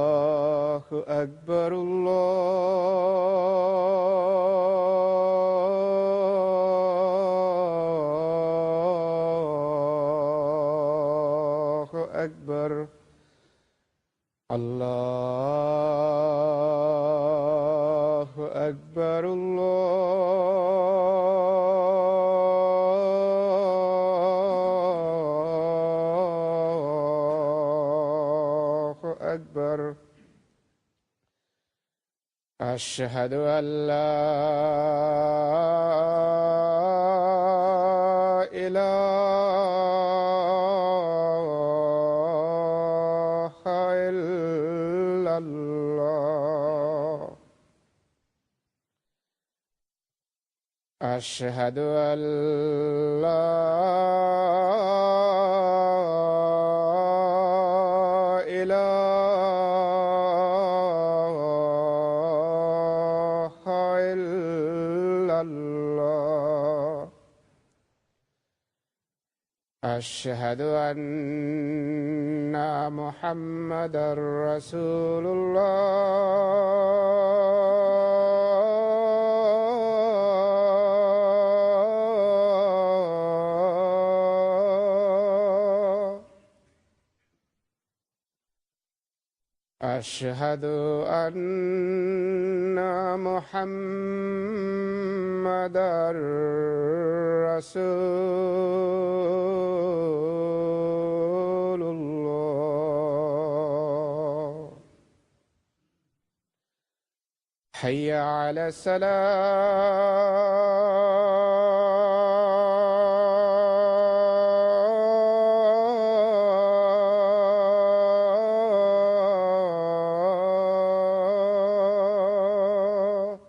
الله أكبر الله أكبر الله أكبر الله أكبر أشهد أن لا إله إلا الله أشهد أن لا إله إلا الله أشهد أن محمدا رسول الله أشهد أن محمدا رسول الله حي على الصلاة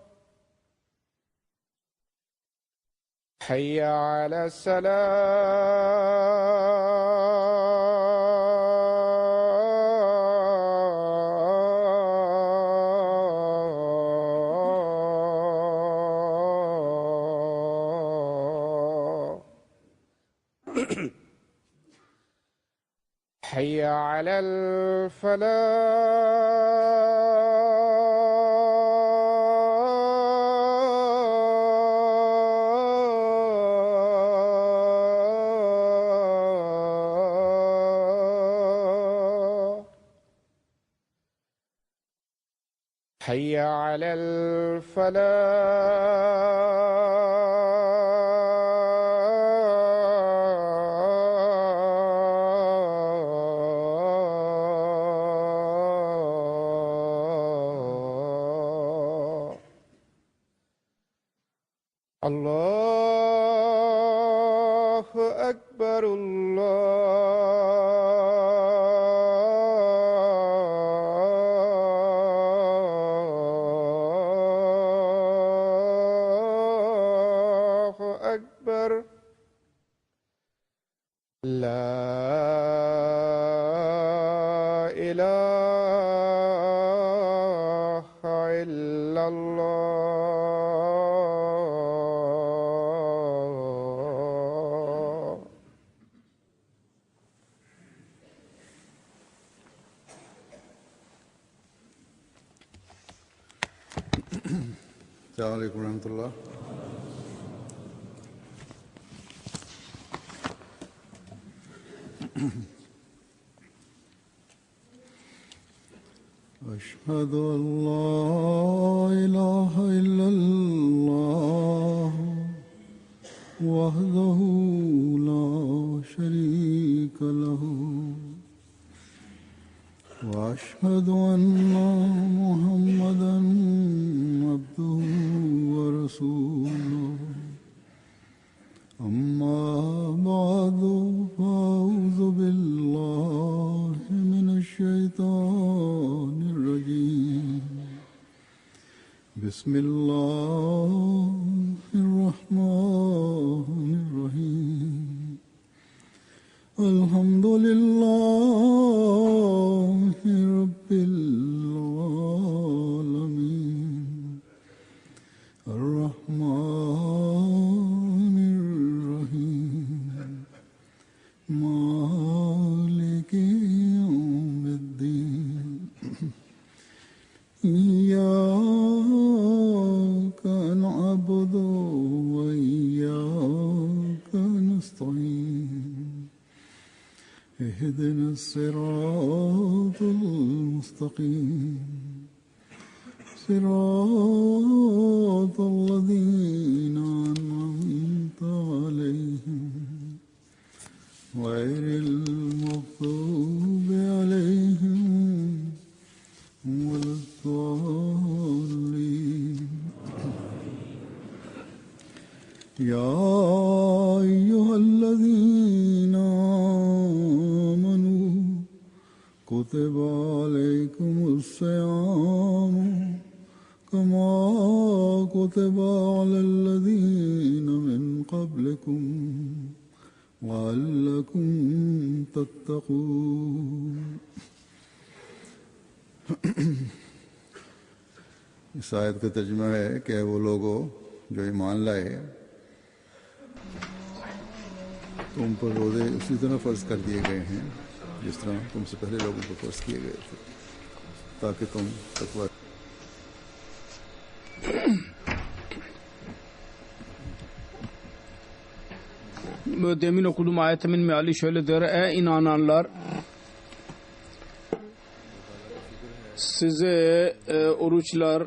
حي على الصلاة حي على الفلاح حي على الفلاح الله أكبر الله أكبر لا إله إلا الله السلام عليكم ورحمة الله. أشهد أن لا إله إلا الله وحده لا شريك له وأشهد أن محمدا عبده ورسوله أما بعد فأعوذ بالله من الشيطان الرجيم بسم الله الرحمن الرحيم الحمد لله رب العالمين الرحمن الرحيم مالك اهدنا الصراط المستقيم صراط الذين أنعمت عليهم غير المغضوب عليهم ولا الضالين. يا أيها الذين آمنوا كتب عليكم الصيام كما كتب على الذين من قبلكم لعلكم تتقون. इस आयत का तर्जुमा है कि वो लोगों जो ईमान लाए तुम पर रोज़े उसी तरह फ़र्ज़ कर दिए गए हैं जिस तरह तुमसे पहले लोगों पर फ़र्ज़ किए गए थे ताकि तुम तकवा. Demin okuduğum ayetimin meali şöyledir: ey inananlar, size oruçlar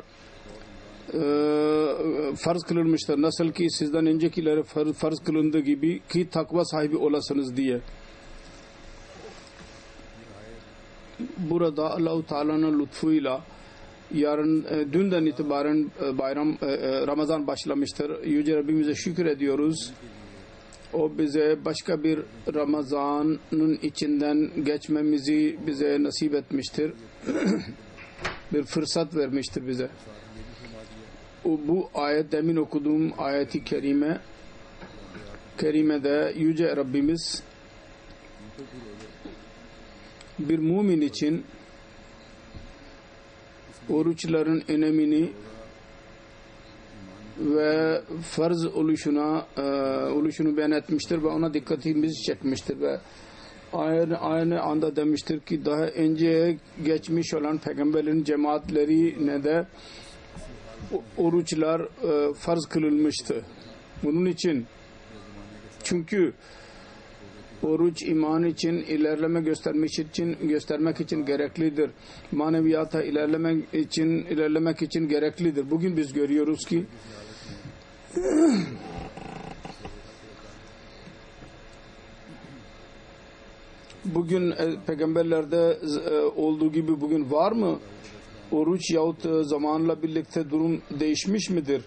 farz kılınmıştır. Nasıl ki sizden öncekileri farz kılındığı gibi ki takva sahibi olasınız diye. Burada Allah-u Teala'nın lütfuyla dünden itibaren Ramazan başlamıştır. Yüce Rabbimize şükür ediyoruz. O bize başka bir Ramazan'ın içinden geçmemizi bize nasip etmiştir. Bir fırsat vermiştir bize. Bu ayet, demin okuduğum ayeti kerimede Yüce Rabbimiz bir mümin için oruçların önemini ve farz oluşunu beyan etmiştir ve ona dikkatimizi çekmiştir ve aynı anda demiştir ki daha önce geçmiş olan peygamberlerin cemaatlerine de oruçlar farz kılınmıştı. Bunun için, çünkü oruç iman için ilerleme göstermek için gereklidir. Maneviyata ilerlemek için gereklidir. Bugün biz görüyoruz ki bugün peygamberlerde olduğu gibi bugün var mı? Oruç yahut zamanla birlikte durum değişmiş midir?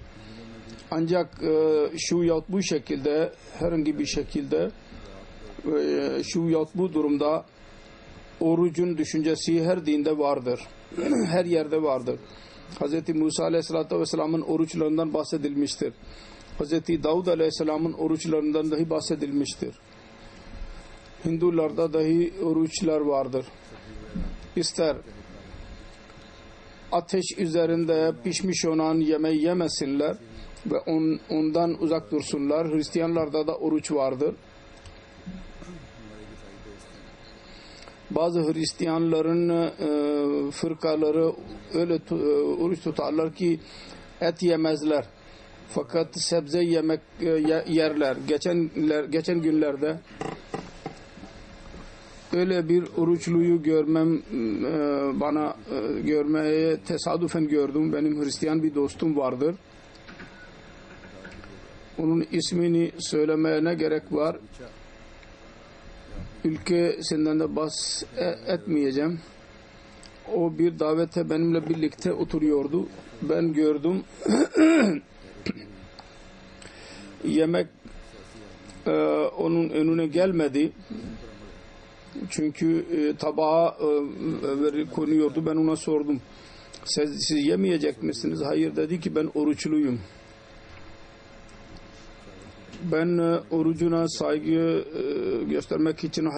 Ancak şu yahut bu şekilde, herhangi bir şekilde şu yahut bu durumda orucun düşüncesi her dinde vardır. Her yerde vardır. Hz. Musa Aleyhisselatü Vesselam'ın oruçlarından bahsedilmiştir. Hz. Davud Aleyhisselam'ın oruçlarından dahi bahsedilmiştir. Hindularda dahi oruçlar vardır. İster ateş üzerinde pişmiş olan yemeği yemesinler ve ondan uzak dursunlar. Hristiyanlarda da oruç vardır. Bazı Hristiyanların fırkaları öyle oruç tutarlar ki et yemezler. Fakat sebze yerler. Geçen günlerde öyle bir oruçluyu görmeye tesadüfen gördüm. Benim Hristiyan bir dostum vardır. Onun ismini söylemeye ne gerek var? Ülkesinden de bahsetmeyeceğim. O bir davete benimle birlikte oturuyordu. Ben gördüm. Yemek onun önüne gelmedi. Çünkü tabağa konuyordu. Ben ona sordum. Siz yemeyecek misiniz? Hayır dedi ki ben oruçluyum. Ben orucuna saygı göstermek için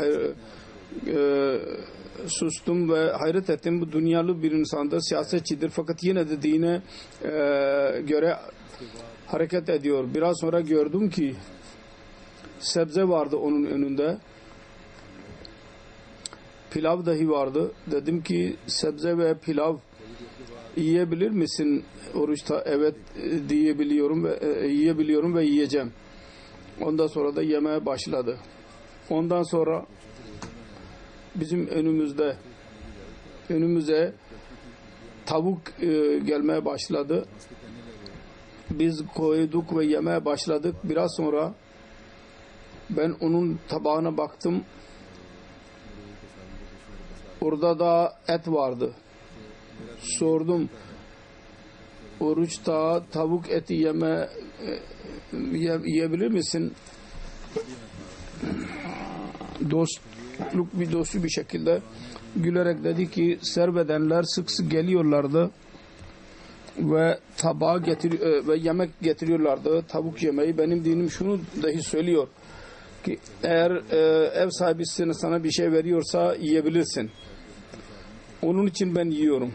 sustum ve hayret ettim. Bu dünyalı bir insandır, siyasetçidir fakat yine de dine göre hareket ediyor. Biraz sonra gördüm ki sebze vardı onun önünde. Pilav dahi vardı. Dedim ki sebze ve pilav yiyebilir misin oruçta? Evet yiyebiliyorum ve yiyeceğim. Ondan sonra da yemeye başladı. Ondan sonra bizim önümüze tavuk gelmeye başladı. Biz koyduk ve yemeye başladık. Biraz sonra ben onun tabağına baktım. Orada da et vardı. Sordum, oruçta tavuk eti yiyebilir misin? Dostlu bir şekilde gülerek dedi ki, servedenler sık sık geliyorlardı ve tabağı ve yemek getiriyorlardı, tavuk yemeği. Benim dinim şunu dahi söylüyor ki, eğer ev sahibi sana bir şey veriyorsa yiyebilirsin. Onun için ben yiyorum.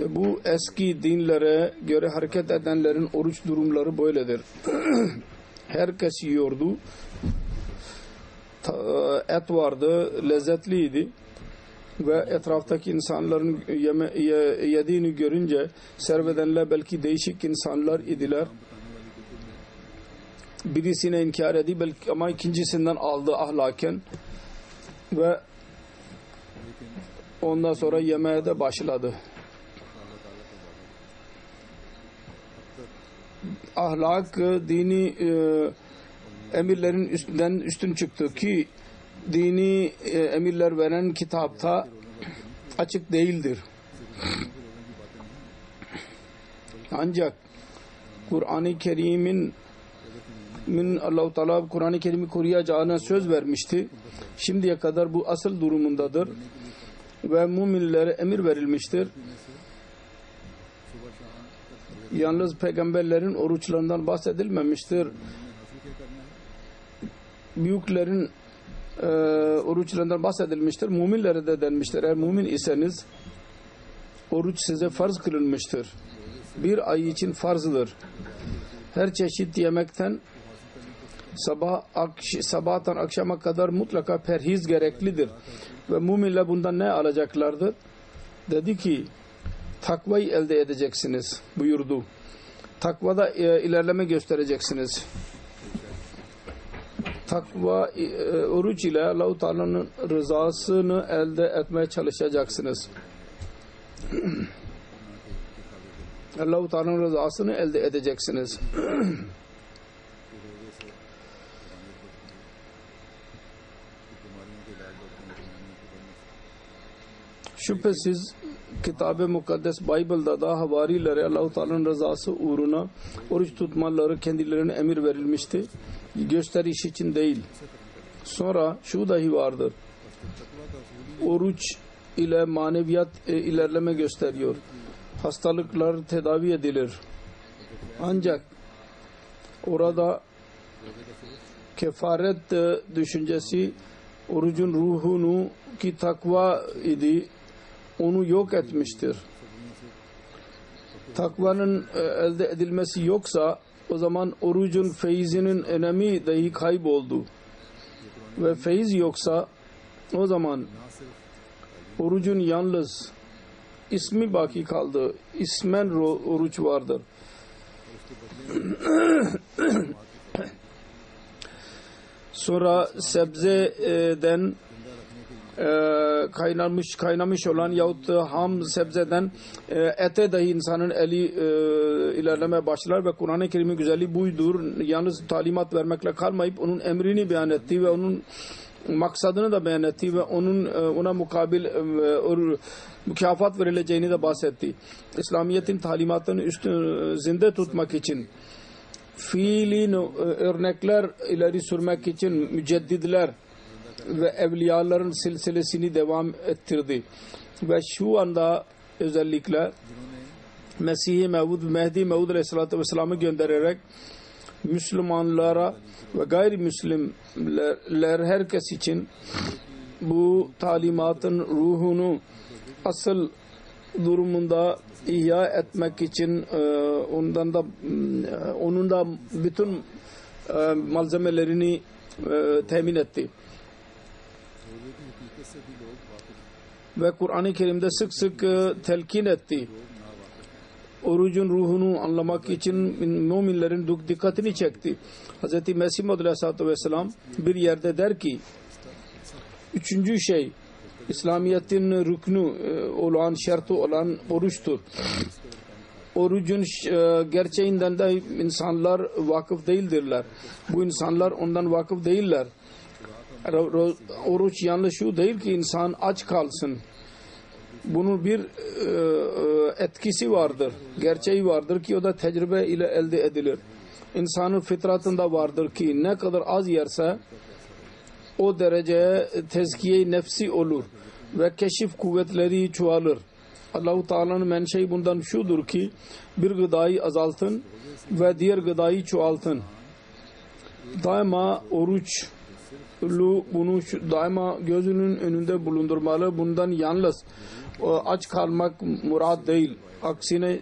Bu eski dinlere göre hareket edenlerin oruç durumları böyledir. Herkes yiyordu. Et vardı, lezzetliydi. Ve etraftaki insanların yediğini görünce servedenler belki değişik insanlar idiler. Birisine inkar edip belki ama ikincisinden aldı ahlaken ve ondan sonra yemeğe de başladı. Ahlak dini emirlerin üstün çıktı ki dini emirler veren kitapta açık değildir. Ancak Kur'an-ı Kerim'in Allah-u Teala Kur'an-ı Kerim'i koruyacağına söz vermişti. Şimdiye kadar bu asıl durumundadır ve müminlere emir verilmiştir. Yalnız peygamberlerin oruçlarından bahsedilmemiştir. Büyüklerin oruçlarından bahsedilmiştir. Müminlere de denmiştir. Eğer mümin iseniz oruç size farz kılınmıştır. Bir ay için farzdır. Her çeşit yemekten sabahtan akşama kadar mutlaka perhiz gereklidir. Ve müminler bundan ne alacaklardır? Dedi ki, takvayı elde edeceksiniz buyurdu. Takvada ilerleme göstereceksiniz. Takva oruç ile Allah-u Teala'nın rızasını elde etmeye çalışacaksınız. Allah-u Teala'nın rızasını elde edeceksiniz. Şüphesiz Kitab-ı Mukaddes Bible'da da havarilere Allah-u Teala'nın rızası uğruna oruç tutmaları kendilerine emir verilmişti. Gösteriş için değil. Sonra şu dahi vardır. Oruç ile maneviyat ilerleme gösteriyor. Hastalıklar tedavi edilir. Ancak orada kefaret düşüncesi orucun ruhunu ki takva idi onu yok etmiştir. Takvanın elde edilmesi yoksa o zaman orucun feyizinin önemi dahi kayboldu. Ve feyiz yoksa o zaman orucun yalnız ismi baki kaldı. İsmen oruç vardır. Sonra sebzeden kaynamış olan yahut ham sebzeden ete dahi insanın eli ilerlemeye başlar ve Kur'an-ı Kerim'in güzelliği buydur. Yalnız talimat vermekle kalmayıp onun emrini beyan etti ve onun maksadını da beyan etti ve ona mukabil mükafat verileceğini de bahsetti. İslamiyet'in talimatını zinde tutmak için fiili örnekler ileri sürmek için müceddidler ve evliyaların silsilesini devam ettirdi. Ve şu anda özellikle Mesih-i Mevud, Mehdi Mevud Aleyhisselatü Vesselam'ı göndererek Müslümanlara ve gayrimüslimler herkes için bu talimatın ruhunu asıl durumunda ihya etmek için onun da bütün malzemelerini temin etti. Ve Kur'an-ı Kerim'de sık sık telkin etti. Orucun ruhunu anlamak için müminlerin dikkatini çekti. Hz. Mesih Aleyhisselatü Vesselam bir yerde der ki Üçüncü şey, İslamiyet'in rüknü olan, şartı olan oruçtur. Orucun gerçeğinden de insanlar vakıf değildirler. Bu insanlar ondan vakıf değiller. Oruç yalnız şu değil ki insan aç kalsın. Bunun bir etkisi vardır. Gerçeği vardır ki o da tecrübe ile elde edilir. İnsanın fıtratında vardır ki ne kadar az yerse o derece tezkiye nefsi olur ve keşif kuvvetleri çoğalır. Allah-u Teala'nın menşei bundan şudur ki bir gıdayı azaltın ve diğer gıdayı çoğaltın. Daima oruç bunu daima gözünün önünde bulundurmalı. Bundan yalnız aç kalmak murad değil. Aksine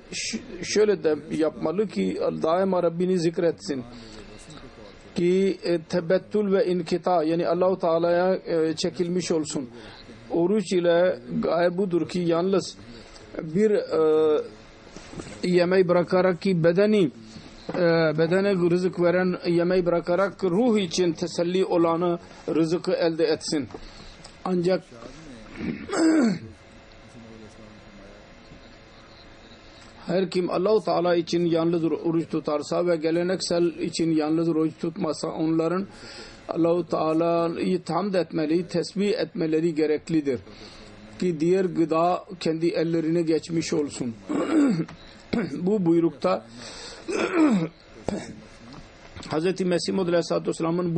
şöyle de yapmalı ki daima Rabbini zikretsin. Ki tebettül ve inkita yani Allah-u Teala'ya çekilmiş olsun. Oruç ile gaye budur ki yalnız bir yemeği bırakarak ki bedene rızık veren yemeği bırakarak ruh için teselli olanı rızıkı elde etsin. Ancak her kim Allah-u Teala için yalnız oruç tutarsa ve geleneksel için yalnız oruç tutmasa onların Allah-u Teala'yı hamd etmeli, tesbih etmeleri gereklidir. Ki diğer gıda kendi ellerine geçmiş olsun. Bu buyrukta Hz. Mesih Maud Aleyhisselatü Vesselam'ın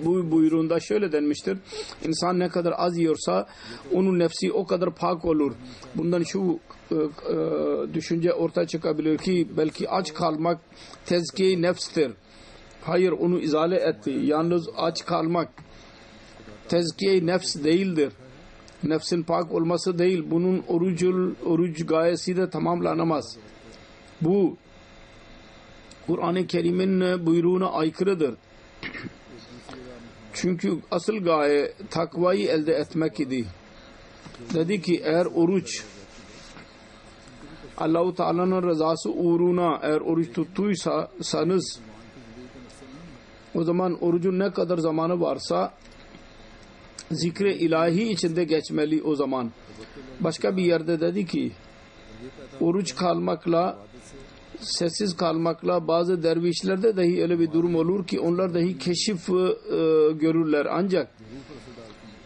bu buyruğunda şöyle denmiştir. İnsan ne kadar az yiyorsa onun nefsi o kadar pak olur. Bundan şu düşünce ortaya çıkabilir ki belki aç kalmak tezkiye nefstir. Hayır, onu izale etti. Yalnız aç kalmak tezkiye nefs değildir. Nefsin pak olması değil. Bunun oruç gayesi de tamamlanamaz. Bu Kur'an-ı Kerim'in buyruğuna aykırıdır. Çünkü asıl gaye takvayı elde etmek idi. Dedi ki eğer oruç Allah-u Teala'nın rızası uğruna eğer oruç tuttuysanız o zaman orucun ne kadar zamanı varsa zikre ilahi içinde geçmeli o zaman. Başka bir yerde dedi ki oruç kalmakla sessiz kalmakla bazı dervişlerde dahi öyle bir durum olur ki onlar dahi keşif görürler. Ancak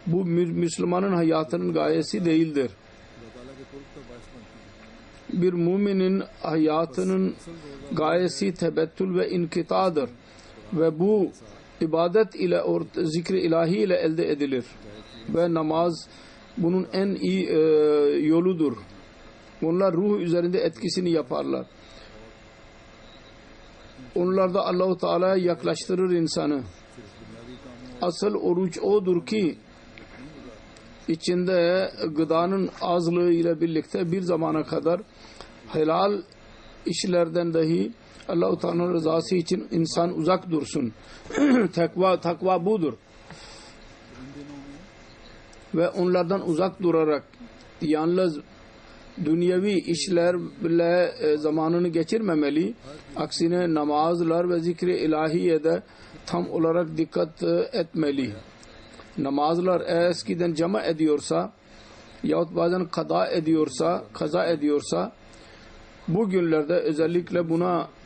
bu Müslümanın hayatının gayesi değildir. Bir müminin hayatının gayesi tebettül ve inkitadır. Ve bu ibadet ile zikri ilahi ile elde edilir. Ve namaz bunun en iyi yoludur. Onlar ruh üzerinde etkisini yaparlar. Onlar da Allah-u Teala'ya yaklaştırır insanı. Asıl oruç odur ki içinde gıdanın azlığı ile birlikte bir zamana kadar helal işlerden dahi Allah-u Teala'nın rızası için insan uzak dursun. Takva budur. Ve onlardan uzak durarak yalnız dünyevi işlerle zamanını geçirmemeli. Aksine namazlar ve zikri ilahiyede tam olarak dikkat etmeli. Namazlar eskiden cama ediyorsa yahut bazen kaza ediyorsa bugünlerde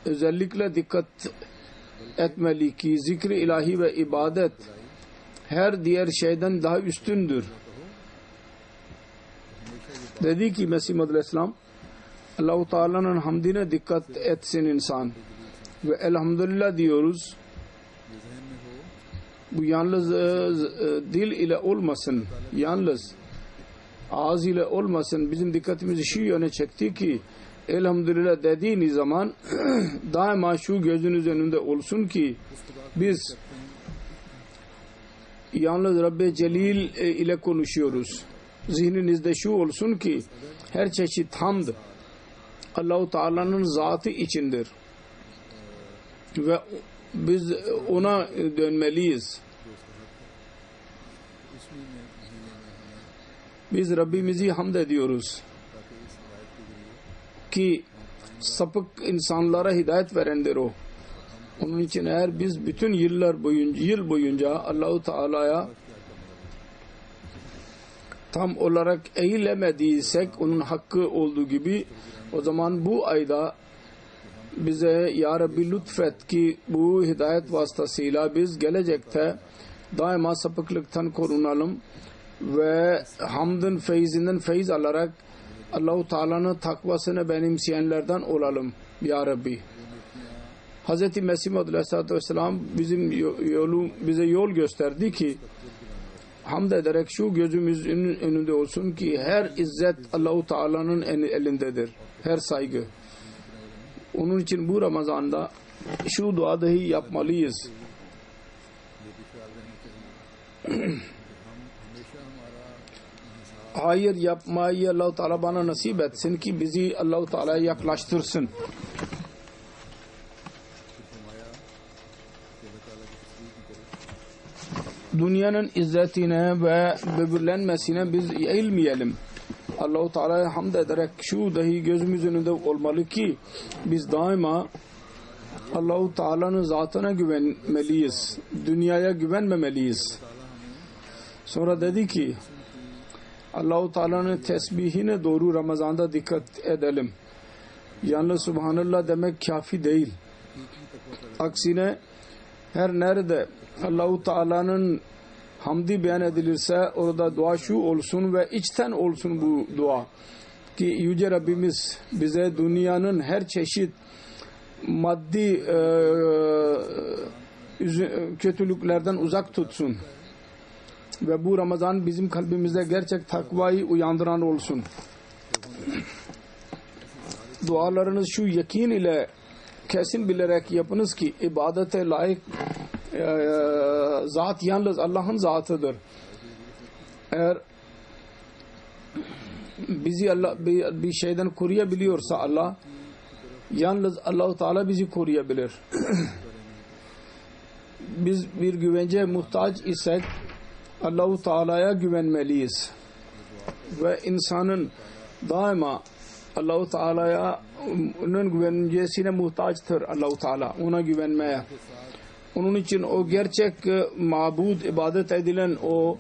özellikle dikkat etmeli ki zikri ilahi ve ibadet her diğer şeyden daha üstündür. Dedi ki Mesih Maud Aleyhisselam Allah-u Teala'nın hamdine dikkat etsin insan. Ve elhamdülillah diyoruz. Bu yalnız dil ile olmasın. Yalnız ağız ile olmasın. Bizim dikkatimizi şu yöne çekti ki elhamdülillah dediğiniz zaman daima şu gözünüz önünde olsun ki biz yalnız Rabbi Celil ile konuşuyoruz. Zihninizde şu olsun ki her çeşit hamd Allah-u Teala'nın zatı içindir. Ve biz ona dönmeliyiz. Biz Rabbimizi hamd ediyoruz ki sapık insanlara hidayet verendir o. Onun için eğer biz bütün yıl boyunca Allah-u Teala'ya tam olarak eğilemediysek onun hakkı olduğu gibi, o zaman bu ayda bize Ya Rabbi lütfet ki bu hidayet vasıtasıyla biz gelecekte daima sapıklıktan korunalım ve hamdın feyzinden feyiz alarak Allah-u Teala'nın takvasını benimseyenlerden olalım Ya Rabbi. Hz. Mesih Maud Aleyhisselatü Vesselam bize yol gösterdi ki hamd ederek şu gözümüzün önünde olsun ki her izzet Allah-u Teala'nın elindedir. Her saygı. Onun için bu Ramazan'da şu dua dahi yapmalıyız. Hayır yapmayı Allah-u Teala bana nasip etsin ki bizi Allah-u Teala'ya yaklaştırsın. Dünyanın izzetine ve böbürlenmesine biz eğilmeyelim. Allah-u Teala'ya hamd ederek şu dahi gözümüzün önünde olmalı ki biz daima Allah-u Teala'nın zatına güvenmeliyiz. Dünyaya güvenmemeliyiz. Sonra dedi ki Allah-u Teala'nın tesbihine doğru Ramazan'da dikkat edelim. Yalnız Subhanallah demek kafi değil. Aksine her nerede Allah-u Teala'nın hamdi beyan edilirse orada dua şu olsun ve içten olsun bu dua. Ki Yüce Rabbimiz bize dünyanın her çeşit maddi kötülüklerden uzak tutsun. Ve bu Ramazan bizim kalbimizde gerçek takvayı uyandıran olsun. Dualarınız şu yakin ile kesin bilerek yapınız ki ibadete layık zat yalnız Allah'ın zatıdır. Eğer bizi Allah bir şeyden koruyabiliyorsa Allah, yalnız Allah-u Teala bizi koruyabilir. Biz bir güvence muhtaç isek Allah-u Teala'ya güvenmeliyiz. Ve insanın daima Allah-u Teala'nın güvencesine muhtaçtır Allah-u Teala. Ona güvenmeye. Onun için o gerçek mabud, ibadet edilen o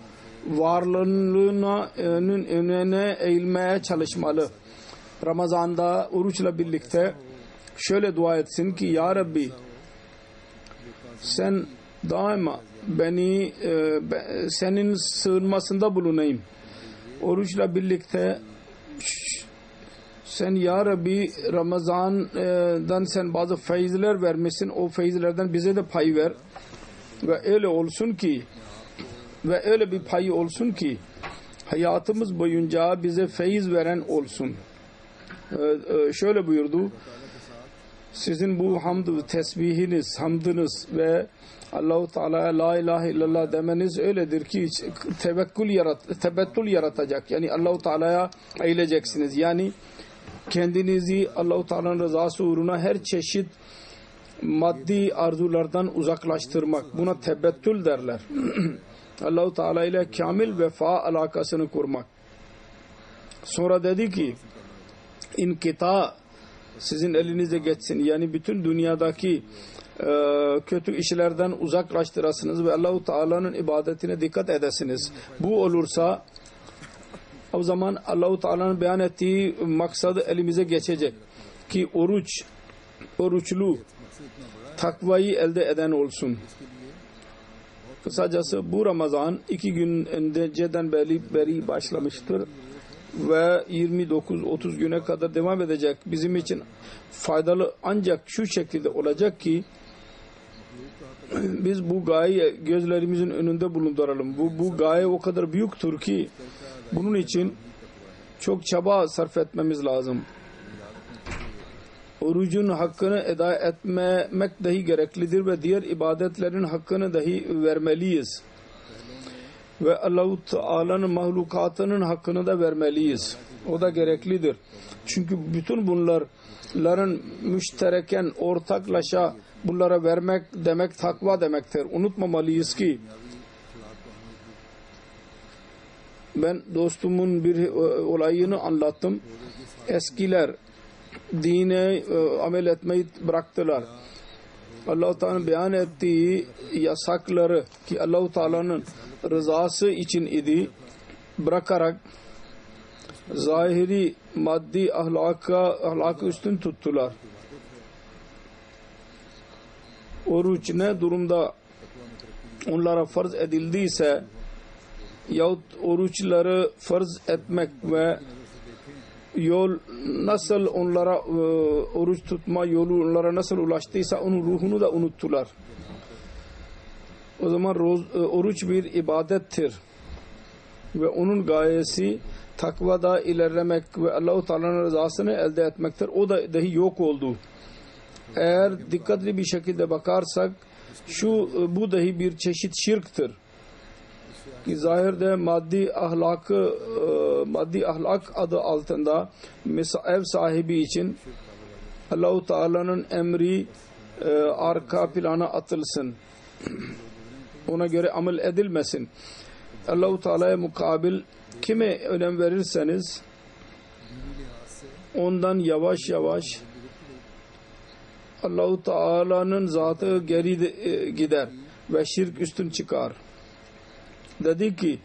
varlığının önüne eğilmeye çalışmalı. Ramazan'da oruçla birlikte şöyle dua etsin ki Ya Rabbi sen daima beni senin sığınmasında bulunayım. Oruçla birlikte sen Ya Rabbi Ramazan'dan sen bazı feyizler vermişsin. O feyizlerden bize de pay ver. Ve öyle olsun ki öyle bir payı olsun ki hayatımız boyunca bize feyiz veren olsun. Şöyle buyurdu. Sizin bu tesbihiniz, hamdınız ve Allah-u Teala'ya la ilahe illallah demeniz öyledir ki tebettül yaratacak. Yani Allah-u Teala'ya eğileceksiniz. Yani kendinizi Allah-u Teala'nın rızası uğruna her çeşit maddi arzulardan uzaklaştırmak. Buna tebettül derler. Allah-u Teala ile kamil vefa alakasını kurmak. Sonra dedi ki inkita sizin elinize geçsin. Yani bütün dünyadaki kötü işlerden uzaklaştırasınız ve Allah-u Teala'nın ibadetine dikkat edesiniz. Bu olursa o zaman Allah-u Teala'nın beyan ettiği maksadı elimize geçecek. Ki oruçlu takvayı elde eden olsun. Kısacası bu Ramazan 2 gün önceden beri başlamıştır ve 29-30 güne kadar devam edecek. Bizim için faydalı ancak şu şekilde olacak ki biz bu gayeyi gözlerimizin önünde bulunduralım. Bu gaye o kadar büyüktür ki bunun için çok çaba sarf etmemiz lazım. Orucun hakkını eda etmemek dahi gereklidir ve diğer ibadetlerin hakkını dahi vermeliyiz. Ve Allah-u Teala'nın mahlukatının hakkını da vermeliyiz. O da gereklidir. Çünkü bütün bunların müştereken, ortaklaşa bunlara vermek demek takva demektir. Unutmamalıyız ki ben dostumun bir olayını anlattım. Eskiler dine amel etmeyi bıraktılar. Allah-u Teala'nın beyan ettiği yasakları ki Allah-u Teala'nın rızası için idi bırakarak zahiri maddi ahlakı üstün tuttular. Oruç ne durumda onlara farz edildiyse yahut oruçları farz etmek ve yol nasıl onlara oruç tutma yolu onlara nasıl ulaştıysa onun ruhunu da unuttular. O zaman oruç bir ibadettir ve onun gayesi takvada ilerlemek ve Allah-u Teala'nın rızasını elde etmektir. O da dahi yok oldu. Eğer dikkatli bir şekilde bakarsak bu dahi bir çeşit şirktir. Ki zahirde maddi ahlak adı altında ev sahibi için Allah-u Teala'nın emri arka plana atılsın. Ona göre amel edilmesin. Allah-u Teala'ya mukabil kime önem verirseniz ondan yavaş yavaş Allah-u Teala'nın zatı geri gider ve şirk üstün çıkar. Dedi ki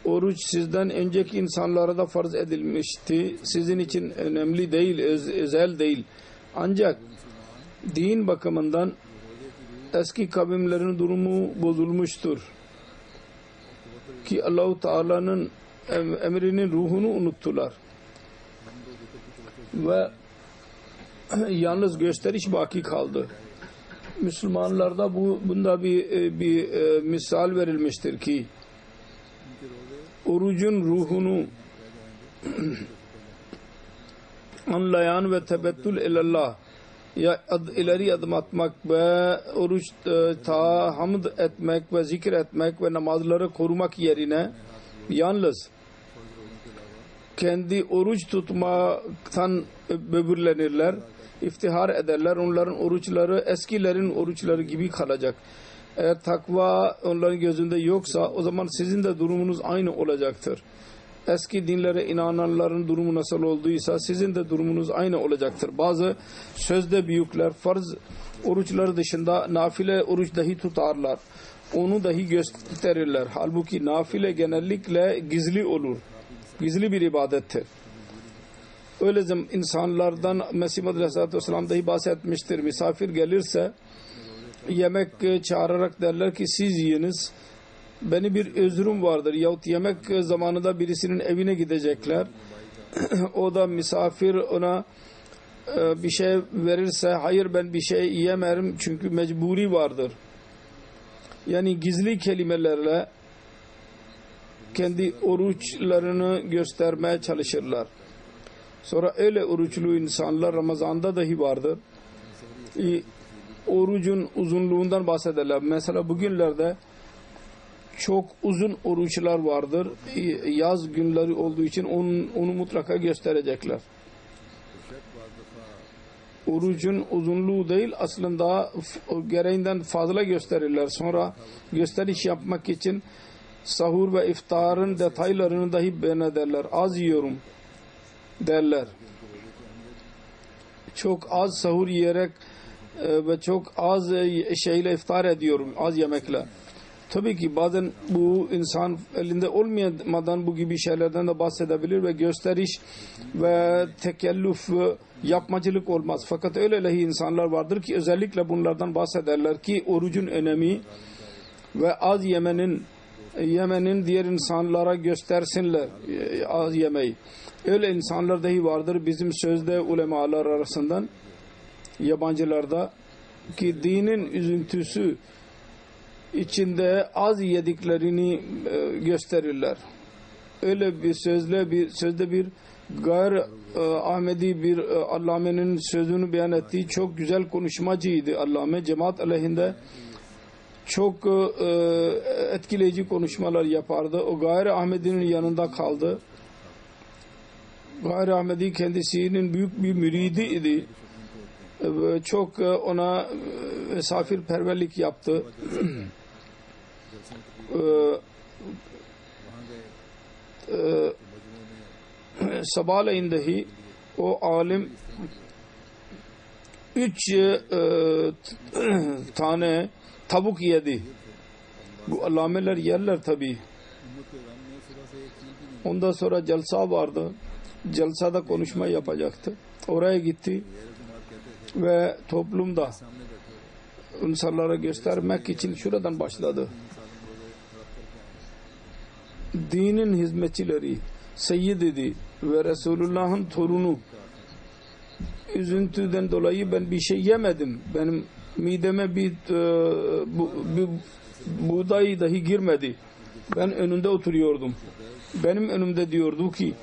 oruç sizden önceki insanlara da farz edilmişti. Sizin için önemli değil, özel değil. Ancak din bakımından eski kavimlerin durumu bozulmuştur. Ki Allah-u Teala'nın emrinin ruhunu unuttular. Ve yalnız gösteriş baki kaldı. Müslümanlarda bunda bir misal verilmiştir ki orucun ruhunu anlayan ve tebettül ilallah ileri adım atmak ve oruçta hamd etmek ve zikir etmek ve namazları korumak yerine yalnız kendi oruç tutmaktan böbürlenirler, iftihar ederler. Onların oruçları eskilerin oruçları gibi kalacak. Eğer takva onların gözünde yoksa o zaman sizin de durumunuz aynı olacaktır. Eski dinlere inananların durumu nasıl olduysa sizin de durumunuz aynı olacaktır. Bazı sözde büyükler farz oruçları dışında nafile oruç dahi tutarlar. Onu dahi gösterirler. Halbuki nafile genellikle gizli olur. Gizli bir ibadettir. Öyle insanlardan Mesih Muhammed Aleyhisselatü Vesselam dahi bahsetmiştir. Misafir gelirse yemek çağırarak derler ki siz yiyiniz. Beni bir özrüm vardır. Yahut yemek zamanında birisinin evine gidecekler. O da misafir ona bir şey verirse hayır ben bir şey yiyemerim çünkü mecburi vardır. Yani gizli kelimelerle kendi oruçlarını göstermeye çalışırlar. Sonra öyle oruçlu insanlar Ramazan'da dahi vardır. Orucun uzunluğundan bahsederler. Mesela bugünlerde çok uzun oruçlar vardır. Yaz günleri olduğu için onu mutlaka gösterecekler. Orucun uzunluğu değil aslında gereğinden fazla gösterirler. Sonra gösteriş yapmak için sahur ve iftarın detaylarını dahi beyan ederler. Az yiyorum derler. Çok az sahur yiyerek ve çok az şeyle iftar ediyorum. Az yemekle. Tabii ki bazen bu insan elinde olmadan bu gibi şeylerden de bahsedebilir ve gösteriş ve tekellüf yapmacılık olmaz. Fakat öyle insanlar vardır ki özellikle bunlardan bahsederler ki orucun önemi ve az yemenin diğer insanlara göstersinler az yemeği. Öyle insanlar dahi vardır bizim sözde ulemalar arasından yabancılarda ki dinin üzüntüsü içinde az yediklerini gösterirler. Öyle bir sözde bir gayr Ahmedi bir Allame'nin sözünü beyan ettiği çok güzel konuşmacıydı. Allame cemaat aleyhinde çok etkileyici konuşmalar yapardı. O gayr Ahmedi'nin yanında kaldı. Gayr Ahmedi kendisinin büyük bir müridi idi. Çok ona misafirperverlik yaptı. Sabahleyin dahi o alim 3 tane tavuk yedi. Bu allameler yerler tabi. Ondan sonra celsa vardı. Celsada konuşma yapacaktı. Oraya gitti ve toplumda insanlara göstermek için şuradan başladı. Dinin hizmetçileri, Seyyid ve Resulullah'ın torunu, üzüntüden dolayı ben bir şey yemedim. Benim mideme bir buğday dahi girmedi. Ben önünde oturuyordum. Benim önümde diyordu ki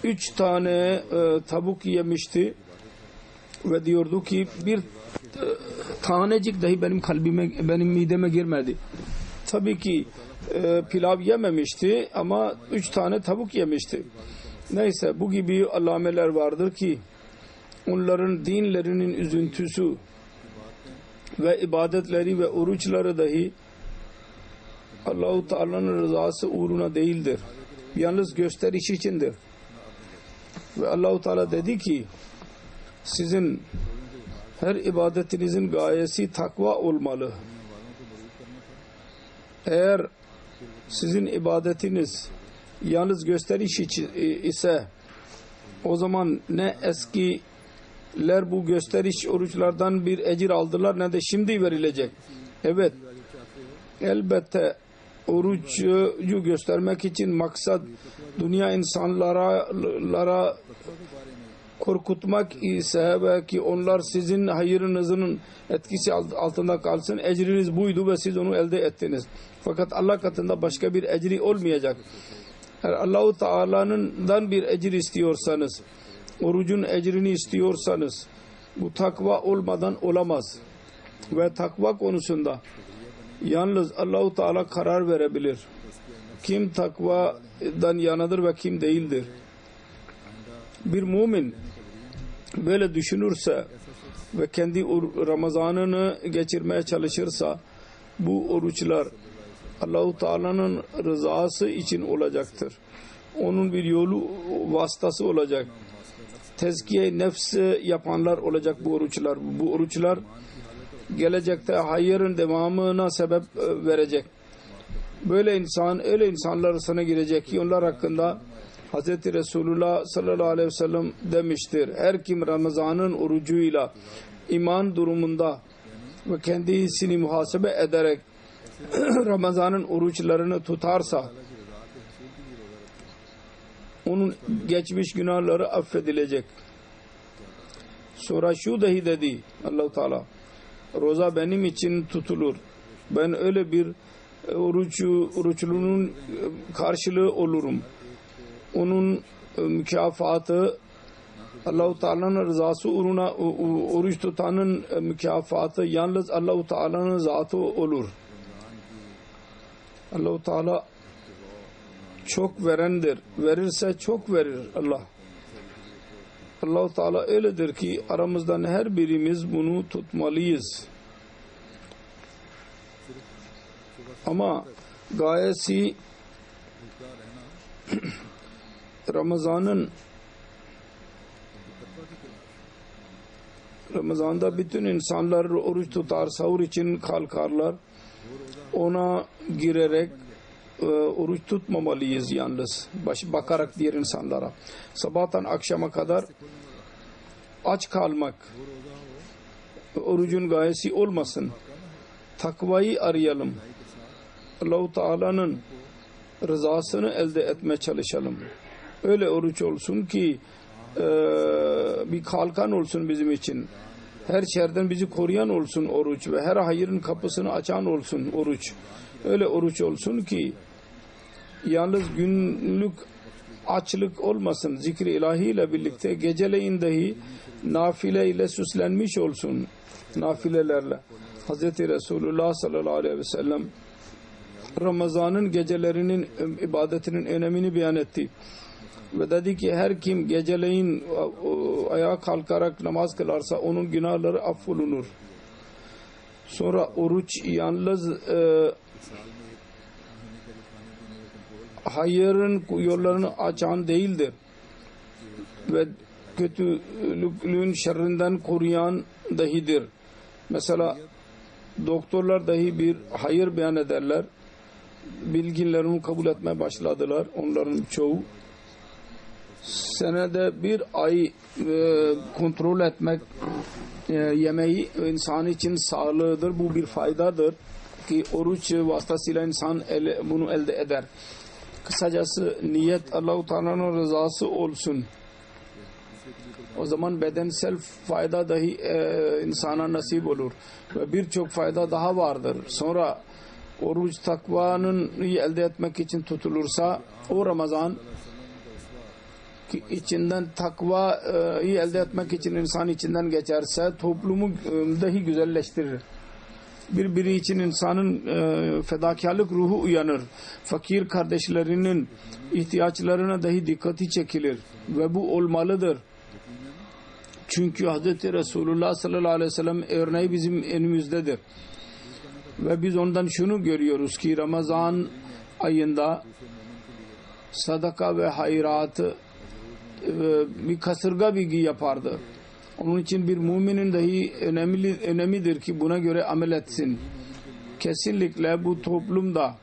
3 tane tavuk yemişti ve diyordu ki bir tanecik dahi benim mideme girmedi. Tabii ki pilav yememişti ama 3 tane tavuk yemişti. Neyse, bu gibi alameler vardır ki onların dinlerinin üzüntüsü ve ibadetleri ve oruçları dahi Allah-u Teala'nın rızası uğruna değildir. Yalnız gösteriş içindir. Ve Allah-u Teala dedi ki sizin her ibadetinizin gayesi takva olmalı. Eğer sizin ibadetiniz yalnız gösteriş ise o zaman ne eskiler bu gösteriş oruçlardan bir ecir aldılar ne de şimdi verilecek. Evet, elbette orucu göstermek için maksat dünya insanlara korkutmak ise ve ki onlar sizin hayırınızın etkisi altında kalsın, ecriniz buydu ve siz onu elde ettiniz. Fakat Allah katında başka bir ecri olmayacak. Eğer Allah-u Teala'nın bir ecir istiyorsanız, orucun ecrini istiyorsanız, bu takva olmadan olamaz. Ve takva konusunda yalnız Allah-u Teala karar verebilir. Kim takvadan yanadır ve kim değildir. Bir mümin böyle düşünürse ve kendi Ramazan'ını geçirmeye çalışırsa bu oruçlar Allah-u Teala'nın rızası için olacaktır. Onun bir yolu vasıtası olacak. Tezkiye nefsi yapanlar olacak bu oruçlar. Bu oruçlar gelecekte hayırın devamına sebep verecek. Böyle öyle insanlar arasına girecek ki onlar hakkında Hz. Resulullah sallallahu aleyhi ve sellem demiştir. Her kim Ramazan'ın orucuyla iman durumunda ve kendisini muhasebe ederek Ramazan'ın oruçlarını tutarsa onun geçmiş günahları affedilecek. Sonra şu dahi dedi Allah-u Teala, roza benim için tutulur. Ben öyle bir oruçlunun karşılığı olurum. Onun mükafatı Allah-u Teala'nın rızası uğruna oruç tutanın mükafatı yalnız Allah-u Teala'nın zatı olur. Allah-u Teala çok verendir. Verirse çok verir Allah. Allah-u Teala öyledir ki aramızdan her birimiz bunu tutmalıyız. Ama gayesi Ramazan'da bütün insanlar oruç tutar, sahur için kalkarlar. Ona girerek oruç tutmamalıyız yalnız. Bakarak diğer insanlara. Sabahtan akşama kadar aç kalmak orucun gayesi olmasın. Takvayı arayalım. Allah-u Teala'nın rızasını elde etmeye çalışalım. Öyle oruç olsun ki bir kalkan olsun bizim için. Her şerden bizi koruyan olsun oruç ve her hayırın kapısını açan olsun oruç. Öyle oruç olsun ki yalnız günlük açlık olmasın. Zikri ilahi ile birlikte geceleyin dahi nafile ile süslenmiş olsun. Nafilelerle. Hz. Resulullah sallallahu aleyhi ve sellem Ramazan'ın gecelerinin ibadetinin önemini beyan etti. Ve dedi ki her kim geceleyin ayağa kalkarak namaz kılarsa onun günahları affolunur. Sonra oruç yalnız hayırın yollarını açan değildir. Ve kötülüğün şerrinden koruyan dahidir. Mesela doktorlar dahi bir hayır beyan ederler. bilginlerini kabul etmeye başladılar. Onların çoğu senede bir ay kontrol etmek yemeği insan için sağlığıdır. Bu bir faydadır ki oruç vasıtasıyla insan bunu elde eder. Kısacası niyet Allah-u Teala'nın rızası olsun. O zaman bedensel fayda dahi insana nasip olur. Ve birçok fayda daha vardır. Sonra oruç takvanın elde etmek için tutulursa o Ramazan içinden takvayı elde etmek için insan içinden geçerse toplumu dahi güzelleştirir. Birbiri için insanın fedakarlık ruhu uyanır. Fakir kardeşlerinin ihtiyaçlarına dahi dikkati çekilir. Ve bu olmalıdır. Çünkü Hz. Resulullah sallallahu aleyhi ve sellem örneği bizim önümüzdedir. Ve biz ondan şunu görüyoruz ki Ramazan ayında sadaka ve hayratı bir kasırga bilgi yapardı. Onun için bir müminin dahi önemlidir ki buna göre amel etsin. Kesinlikle bu toplumda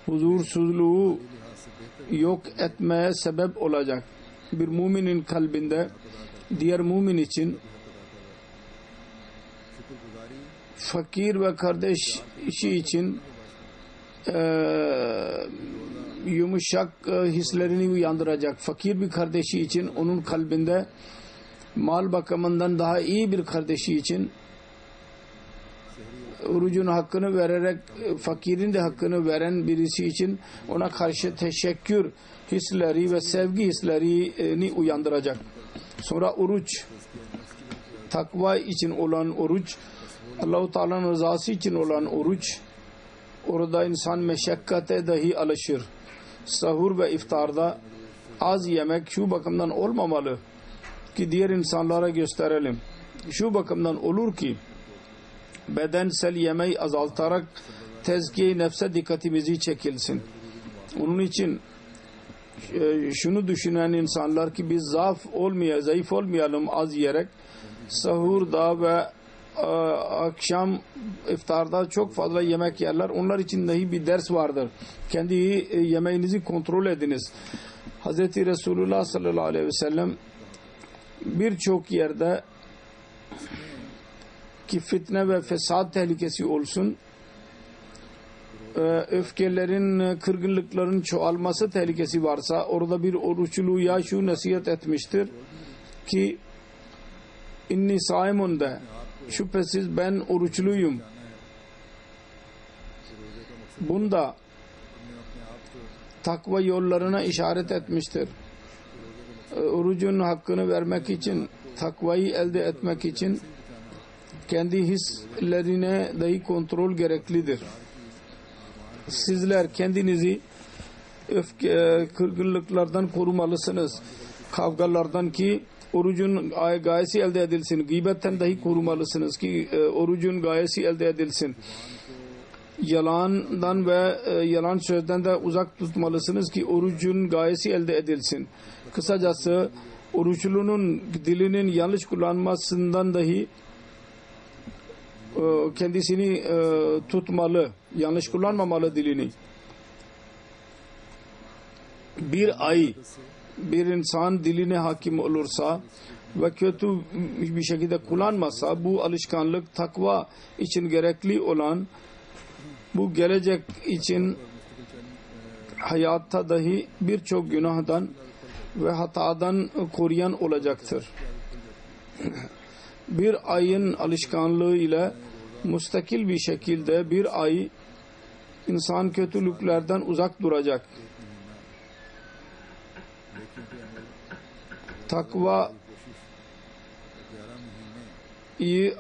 huzursuzluğu yok etmeye sebep olacak. Bir müminin kalbinde diğer mümin için fakir ve kardeşi için yumuşak hislerini uyandıracak. Fakir bir kardeşi için onun kalbinde mal bakımından daha iyi bir kardeşi için orucun hakkını vererek fakirin de hakkını veren birisi için ona karşı teşekkür hisleri ve sevgi hislerini uyandıracak. Sonra oruç, takva için olan oruç, Allah-u Teala'nın rızası için olan oruç, orada insan meşakkate dahi alışır. Sahur ve iftarda az yemek şu bakımdan olmamalı ki diğer insanlara gösterelim. Şu bakımdan olur ki bedensel yemeği azaltarak tezkiye-i nefse dikkatimizi çekilsin. Onun için şunu düşünen insanlar ki biz zayıf olmayalım az yiyerek sahurda ve akşam iftarda çok fazla yemek yerler. Onlar için dahi bir ders vardır. Kendi yemeğinizi kontrol ediniz. Hz. Resulullah sallallahu aleyhi ve sellem birçok yerde ki fitne ve fesat tehlikesi olsun, öfkelerin, kırgınlıkların çoğalması tehlikesi varsa orada bir oruçluya şu nasihat etmiştir ki inni saimun de, şüphesiz ben oruçluyum. Bunda takva yollarına işaret etmiştir. Orucun hakkını vermek için, takvayı elde etmek için kendi hislerine dahi kontrol gereklidir. Sizler kendinizi kırgınlıklardan korumalısınız. Kavgalardan ki orucun gayesi elde edilsin. Gıybetten dahi korumalısınız ki orucun gayesi elde edilsin. Yalandan ve yalan sözden de uzak tutmalısınız ki orucun gayesi elde edilsin. Kısacası oruçlunun dilinin yanlış kullanmasından dahi kendisini tutmalı. Yanlış kullanmamalı dilini. Bir ay bir insan diline hakim olursa ve kötü bir şekilde kullanmasa bu alışkanlık takva için gerekli olan bu gelecek için hayatta dahi birçok günahdan ve hatadan koruyan olacaktır. Bir ayın alışkanlığı ile müstakil bir şekilde bir ay insan kötülüklerden uzak duracak. Takva iyi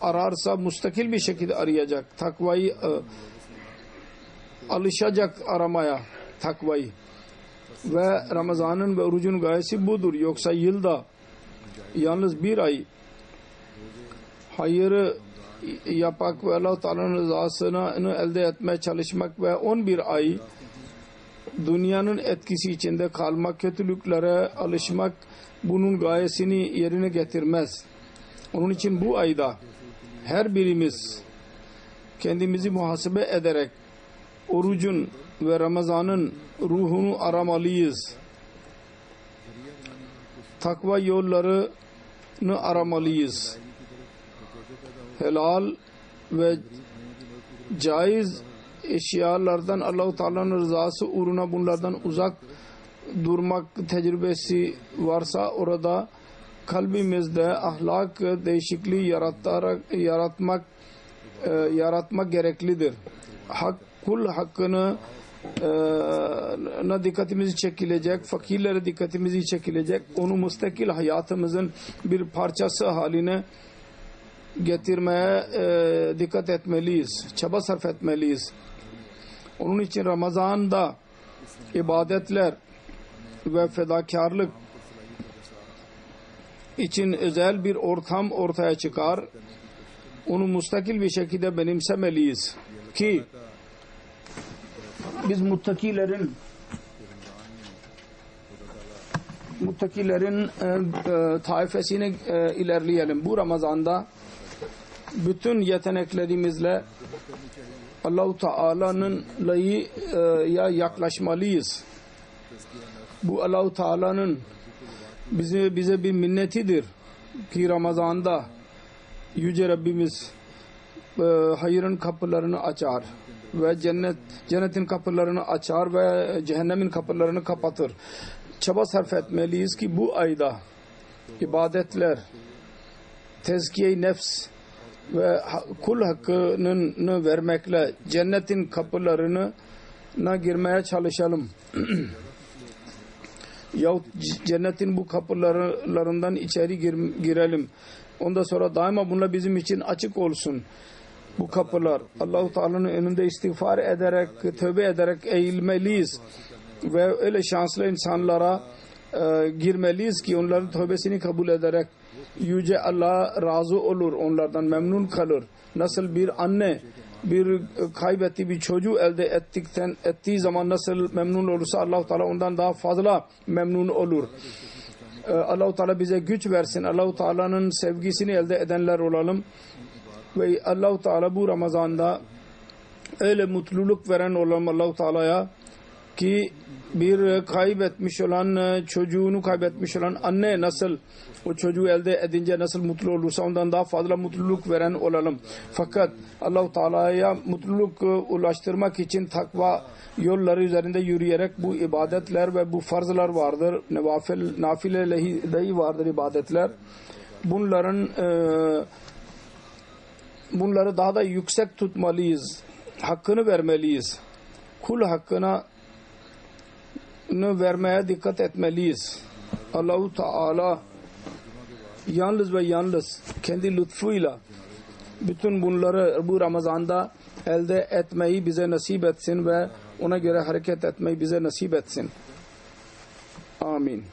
ararsa müstakil bir şekilde arayacak. Takvayı alışacak aramaya takvayı. Ve Ramazan'ın ve orucun gayesi budur. Yoksa yılda yalnız bir ay hayırı yapak ve Allah-u Teala'nın rızasını elde etmeye çalışmak ve 11 ay dünyanın etkisi içinde kalmak, kötülüklere alışmak bunun gayesini yerine getirmez. Onun için bu ayda her birimiz kendimizi muhasebe ederek orucun ve Ramazan'ın ruhunu aramalıyız. Takva yollarını aramalıyız. Helal ve caiz eşyalardan Allah-u Teala'nın rızası uğruna bunlardan uzak durmak tecrübesi varsa orada kalbimizde ahlak değişikliği yaratmak gereklidir. Kul hakkını dikkatimizi çekilecek, fakirlere dikkatimizi çekilecek, onu müstakil hayatımızın bir parçası haline getirmeye dikkat etmeliyiz, çaba sarf etmeliyiz. Onun için Ramazan'da ibadetler ve fedakarlık için özel bir ortam ortaya çıkar. Onu müstakil bir şekilde benimsemeliyiz ki biz muttakilerin taifesine ilerleyelim. Bu Ramazan'da bütün yeteneklerimizle Allah-u Teala'nın yaklaşmalıyız. Bu Allah-u Teala'nın bize bir minnetidir ki Ramazan'da Yüce Rabbimiz hayırın kapılarını açar ve cennetin kapılarını açar ve cehennemin kapılarını kapatır. Çaba sarf etmeliyiz ki bu ayda ibadetler, tezkiye-i nefs ve kul hakkını vermekle cennetin kapılarına girmeye çalışalım. Yahut cennetin bu kapılarından içeri girelim. Ondan sonra daima bunlar bizim için açık olsun. Bu kapılar Allah-u Teala'nın önünde istiğfar ederek, tövbe ederek eğilmeliyiz. Ve öyle şanslı insanlara girmeliyiz ki onların tövbesini kabul ederek Yüce Allah razı olur, onlardan memnun kalır. Nasıl bir anne bir kaybettiği bir çocuğu elde ettiği zaman nasıl memnun olursa Allah-u Teala ondan daha fazla memnun olur. Allah-u Teala bize güç versin. Allah-u Teala'nın sevgisini elde edenler olalım. Ve Allah-u Teala bu Ramazan'da öyle mutluluk veren olalım Allah-u Teala'ya ki bir kaybetmiş olan, çocuğunu kaybetmiş olan anne nasıl o çocuğu elde edince nasıl mutlu olursa ondan daha fazla mutluluk veren olalım. Fakat Allah-u Teala'ya mutluluk ulaştırmak için takva yolları üzerinde yürüyerek bu ibadetler ve bu farzlar vardır. Nafileleri vardır ibadetler. Bunları daha da yüksek tutmalıyız. Hakkını vermeliyiz. Kul hakkına vermeye dikkat etmeliyiz. Allah-u Teala yalnız ve yalnız kendi lütfuyla bütün bunları bu Ramazan'da elde etmeyi bize nasip etsin ve ona göre hareket etmeyi bize nasip etsin. Amin.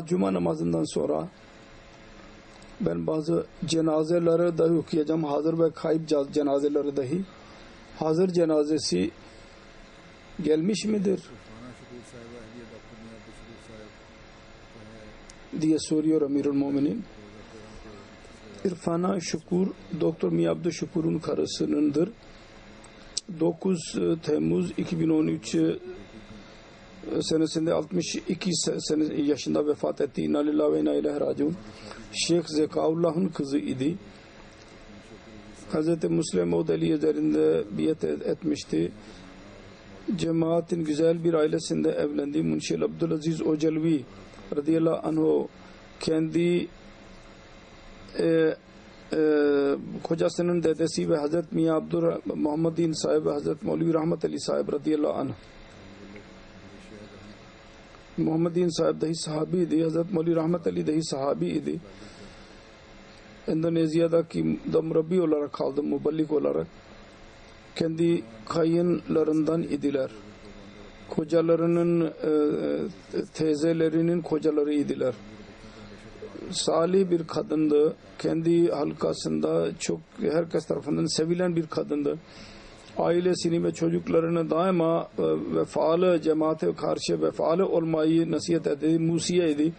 Cuma namazından sonra ben bazı cenazeleri dahi okuyacağım. Hazır ve kayıp cenazeleri dahi. Hazır cenazesi gelmiş midir diye soruyor Amirul Muminin. İrfana Şukur, Doktor Miya Abdüşşukur'un karısınındır. 9 Temmuz 2013 senesinde 62 yaşında vefat etti. İnna lillahi ve inna ileyhi raciun. Şeyh Zekaullah'ın kızı idi. Hz. Müslim Maud Ali üzerinde biat etmişti. Cemaatin güzel bir ailesinde evlendi. Munşil Abdülaziz Ocelvi radıyallahu anhu kendi kocasının dedesi ve Hz. Miya Muhammedin sahib ve Hz. Maulvi Rahmet Ali sahib radıyallahu anh. Muhammedin sahib dahi sahabiydi. Hz. Maulvi Rahmet Ali dahi sahabiydi. Endonezya'daki murabbi olarak kaldı, muballik olarak. Kendi kayınlarından idiler. Kocalarının teyzelerinin kocaları idiler. Salih bir kadındı. Kendi halkasında çok herkes tarafından sevilen bir kadındı. Ailesini ve çocuklarını daima vefalı cemaate karşı vefalı olmayı nasihat etti, musiyeydi.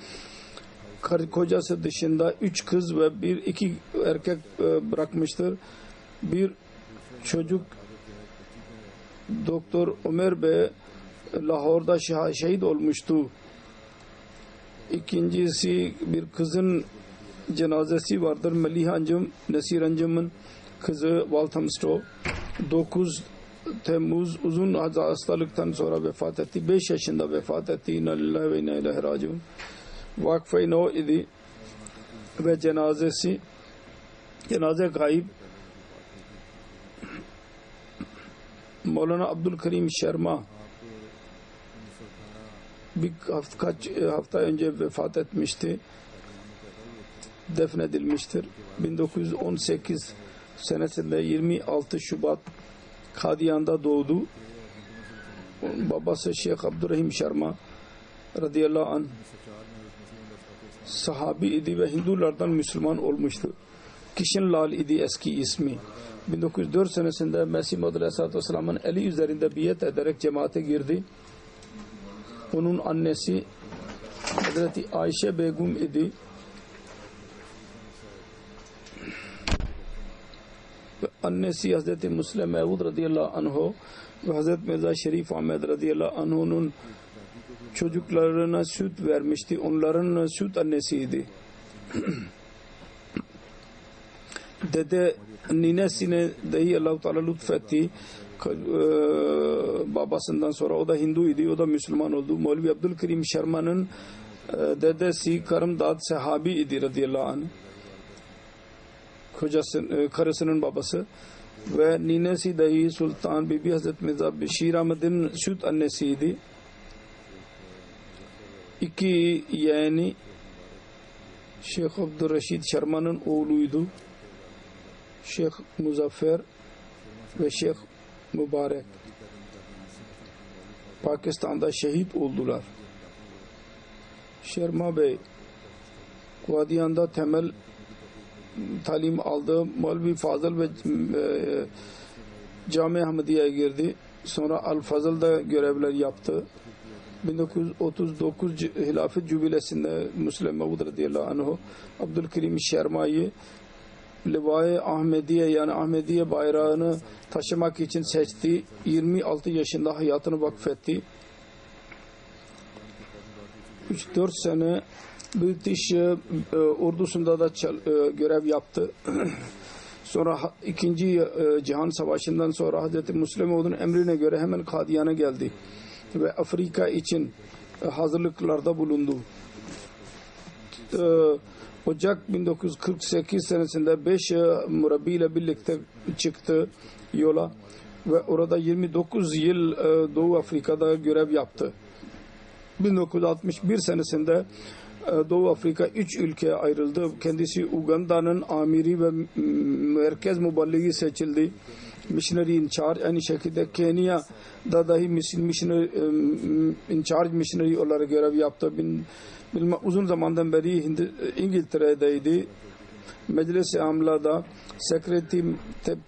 kocası dışında 3 kız ve 2 erkek bırakmıştır. Bir çocuk Doktor Ömer Bey Lahor'da şehit olmuştu. İkincisi bir kızın cenazesi vardır. Melih Hancım, Nesir Hancım'ın kızı Walthamstow 9 Temmuz uzun hastalıktan sonra vefat etti. 5 yaşında vefat etti. İnna lillahi ve inna ileyhi raciun. Vakfe-i No idi ve cenaze gayb Mevlana Abdülkerim Şerma kaç hafta önce vefat etmişti. Defnedilmiştir. 1918 senesinde 26 Şubat Kadiyan'da doğdu. Babası Şeyh Abdurrahim Şerma radıyallahu anh sahabi idi ve Hindulardan Müslüman olmuştu. Kishan Lal idi eski ismi. 1904 senesinde Mesih Maud Aleyhisselatü Vesselam'ın eli üzerinde biyet ederek cemaate girdi. Onun annesi Hazreti Ayşe Begum idi. Annesi Hazreti Müslim Mevud radıyallahu anh ve Hazreti Mirza Şerif Ahmed radıyallahu anh'un çocuklarına süt vermişti. Onların süt annesiydi. Dede ninesine dahi Allah-u Teala lütfetti. Babasından sonra o da Hinduydu, o da Müslüman oldu. Mevlevi Abdülkerim Şerma'nın dedesi Karamdad sahabi idi radıyallahu anh. Karısının babası ve ninesi dahi Sultan Bibi Hazret Mirza Beşir Ahmet'in süt annesiydi. 2 yeğeni Şeyh Abdurreşid Şerma'nın oğluydu. Şeyh Muzaffer ve Şeyh Mübarek Pakistan'da şehit oldular. Şerma Bey Kadiyan'da temel talim aldı. Mevlevi Fazıl ve Cami Ahmediye'ye girdi. Sonra Al Fazıl'da görevler yaptı. 1939 Hilafet Cübilesi'nde Müslim Mevud radıyallahu anh Abdülkerim Şerma'yı Livaye Ahmediye yani Ahmediye bayrağını taşımak için seçti. 26 yaşında hayatını vakfetti. 3-4 sene British ordusunda da görev yaptı. Sonra 2. Cihan Savaşı'ndan sonra Hazreti Müslim Mevud'un emrine göre hemen Kadiyan'a geldi ve Afrika için hazırlıklarda bulundu. Ocak 1948 senesinde 5 murabbi ile birlikte çıktı yola ve orada 29 yıl Doğu Afrika'da görev yaptı. 1961 senesinde Doğu Afrika 3 ülkeye ayrıldı. Kendisi Uganda'nın amiri ve merkez muballigi seçildi. Missionary in charge. Aynı şekilde Kenya'da dahi missionary in charge missionary olarak görev yaptı. Uzun zamandan beri İngiltere'deydi. Meclis-i Amla'da sekreteri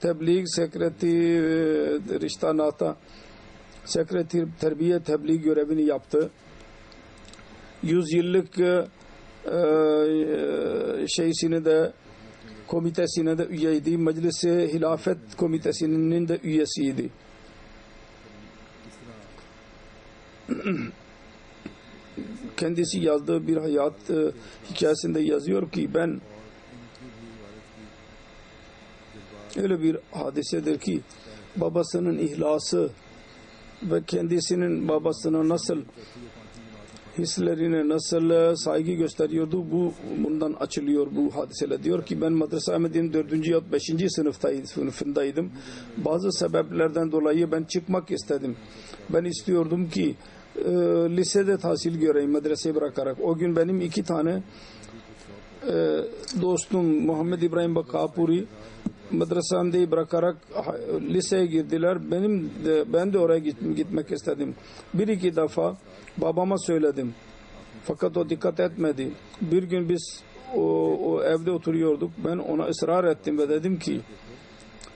tebliğ, sekreteri riştanata, sekreteri terbiye tebliğ görevini yaptı. 100 yıllık şeysine de komitesine de üyeydi. Meclis-i Hilafet Komitesi'nin de üyesiydi. Kendisi yazdığı bir hayat hikayesinde yazıyor ki ben öyle bir hadisedir ki babasının ihlası ve kendisinin babasına nasıl hislerine nasıl saygı gösteriyordu bundan açılıyor bu hadiseler. Diyor ki ben Madrasa Ahmediye'nin 4. ya 5. sınıfındaydım. Bazı sebeplerden dolayı ben çıkmak istedim. Ben istiyordum ki lisede tahsil göreyim medreseyi bırakarak. O gün benim 2 tane dostum Muhammed İbrahim Bakapuri medresemdeyi bırakarak liseye girdiler. Ben de oraya gitmek istedim. 1-2 defa babama söyledim. Fakat o dikkat etmedi. Bir gün biz o evde oturuyorduk. Ben ona ısrar ettim ve dedim ki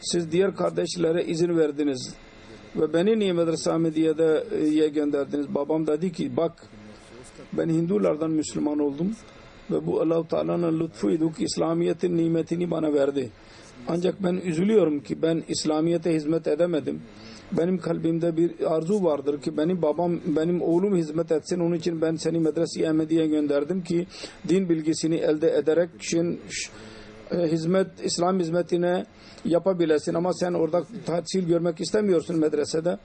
siz diğer kardeşlere izin verdiniz ve beni niye Medrese Ahmediye'ye gönderdiniz? Babam dedi ki bak ben Hindulardan Müslüman oldum ve bu Allah-u Teala'nın lütfuydu ki İslamiyet'in nimetini bana verdi. Ancak ben üzülüyorum ki ben İslamiyet'e hizmet edemedim. Benim kalbimde bir arzu vardır ki benim oğlum hizmet etsin. Onun için ben seni Medrese-i Ahmediye'ye gönderdim ki din bilgisini elde ederek İslam hizmetine yapabilesin. Ama sen orada tahsil görmek istemiyorsun medresede.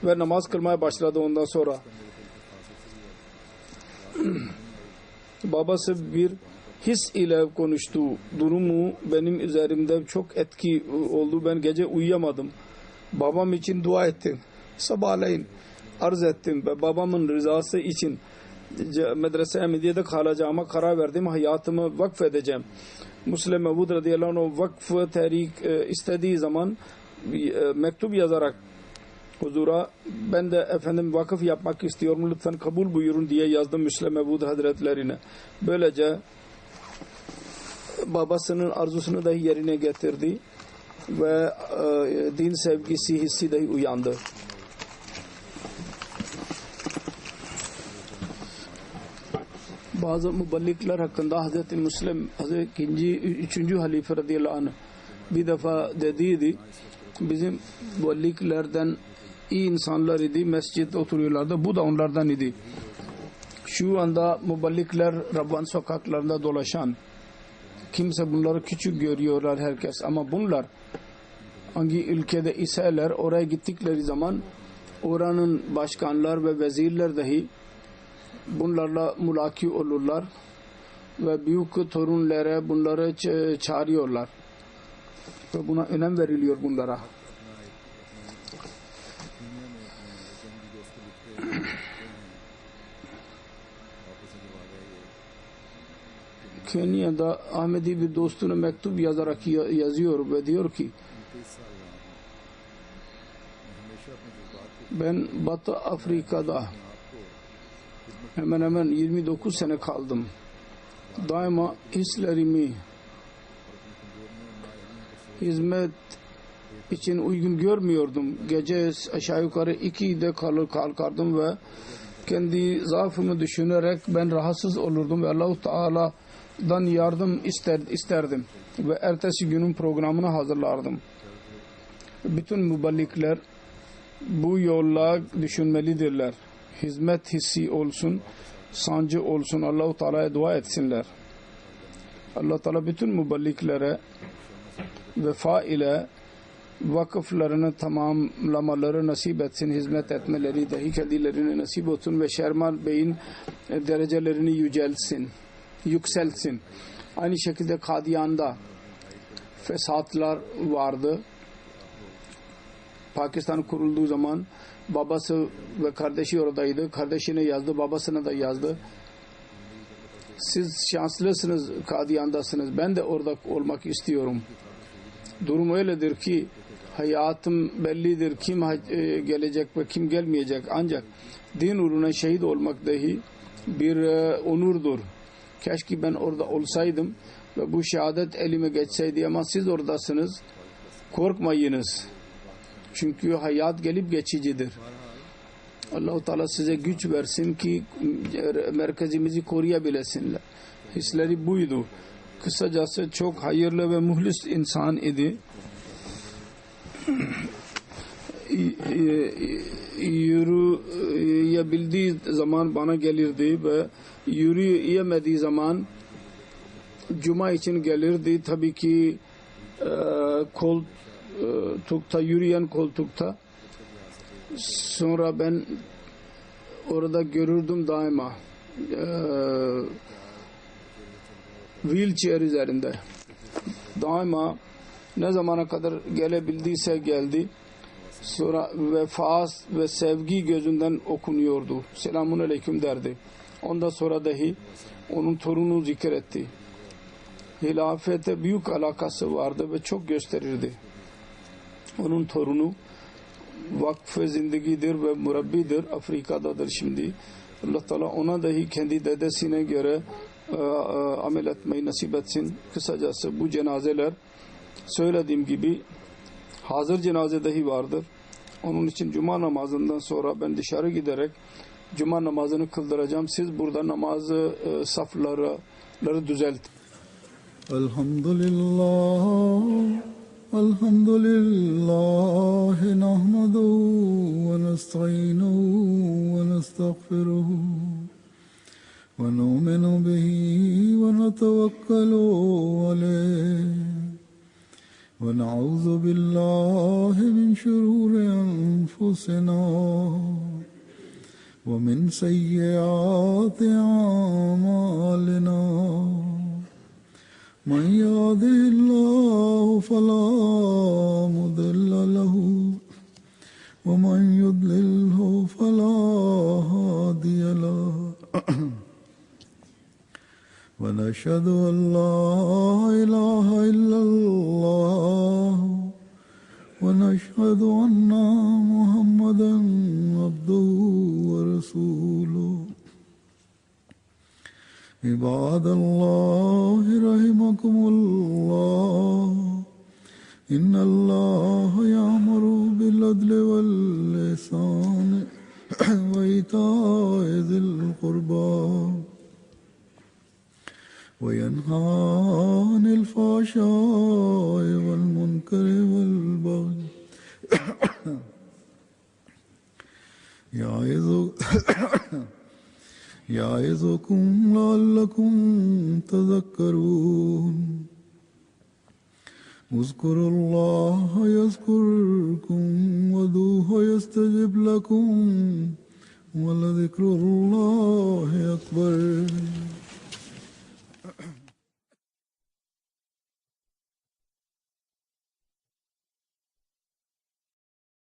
Ve namaz kılmaya başladı ondan sonra. Babası bir his ile konuştu. Durumu benim üzerimde çok etki oldu. Ben gece uyuyamadım. Babam için dua ettim. Sabahleyin arz ettim ve babamın rızası için Medrese-i Ahmediye'de kalacağıma karar verdim. Hayatımı vakfedeceğim. Musleh Mevud radıyallahu anh vakfı tehrik istediği zaman mektup yazarak huzura ben de efendim vakıf yapmak istiyorum, lütfen kabul buyurun diye yazdım Musleh Mevud hazretlerine. Böylece babasının arzusunu dahi yerine getirdi ve din sevgisi hissi dahi uyandı. Bazı müballikler hakkında Hazreti Müslim Hazreti 3. Halife radıyallahu anh bir defa dediydi, bizim müballiklerden iyi insanlar idi, mescitte oturuyorlardı, bu da onlardan idi. Şu anda müballikler Rabban sokaklarında dolaşan, kimse bunları küçük görüyorlar herkes, ama bunlar hangi ülkede iseler oraya gittikleri zaman oranın başkanlar ve vezirler dahi bunlarla mulaki olurlar ve büyük torunlara bunları çağırıyorlar ve buna önem veriliyor bunlara. Kenya'da Ahmedi bir dostuna mektup yazarak yazıyor ve diyor ki ben Batı Afrika'da hemen hemen 29 sene kaldım. Daima hislerimi hizmet için uygun görmüyordum. Gece aşağı yukarı 2'de kalkardım ve kendi zaafımı düşünerek ben rahatsız olurdum ve Allah-u Teala'dan yardım isterdim ve ertesi günün programını hazırlardım. Bütün müballikler bu yolla düşünmelidirler. Hizmet hissi olsun, sancı olsun, Allah-u Teala'ya dua etsinler. Allah-u Teala bütün müballiklere vefa ile vakıflarını tamamlamaları nasip etsin, hizmet etmeleri dahi kendilerine nasip olsun ve Şerman Bey'in derecelerini yükselsin. Aynı şekilde Kadiyan'da fesatlar vardı. Pakistan kurulduğu zaman babası ve kardeşi oradaydı. Kardeşine yazdı, babasına da yazdı. Siz şanslısınız, Kadiyan'dasınız. Ben de orada olmak istiyorum. Durum öyledir ki hayatım bellidir. Kim gelecek ve kim gelmeyecek. Ancak din uğruna şehit olmak dahi bir onurdur. Keşke ben orada olsaydım ve bu şehadet elime geçseydi, ama siz oradasınız. Korkmayınız. Çünkü hayat gelip geçicidir. Allah-u Teala size güç versin ki merkezimizi koruyabilesinler. Hisleri buydu. Kısacası çok hayırlı ve muhlis insan idi. Yürüyebildiği zaman bana gelirdi ve yürüyemediği zaman cuma için gelirdi. Tabii ki yürüyen koltukta. Sonra ben orada görürdüm daima wheelchair üzerinde. Daima ne zamana kadar gelebildiyse geldi. Sonra vefa ve sevgi gözünden okunuyordu. Selamun aleyküm derdi. Ondan sonra dahi onun torunu zikretti. Hilafete büyük alakası vardı ve çok gösterirdi. Onun torunu vakf-ı zindegidir ve murabbidir. Afrika'dadır şimdi. Allah Teala ona dahi kendi dedesine göre amel etmeyi nasip etsin. Kısacası bu cenazeler söylediğim gibi hazır cenaze dahi vardır. Onun için cuma namazından sonra ben dışarı giderek cuma namazını kıldıracağım. Siz burada namazı safları düzeltin. Elhamdülillah nahmaduhu ve nesta'inuhu ve nestağfiruhu ve nu'minu bihi ve netevekkalu aleyh ve na'udzu billahi min şururi enfusina ve min seyyiati a'malina. من يهده الله فلا مضل له ومن يضلله فلا هادي له ونشهد أن لا إله إلا الله ونشهد أن محمدا عبده ورسوله. عباد الله رحمكم الله إن الله يأمر بالعدل والإحسان وإيتاء ذي القربى وينهى عن الفحشاء والمنكر والبغي يعظكم لعلكم تذكرون. اذكروا الله يذكركم وادعوه يستجب لكم ولذكر الله أكبر.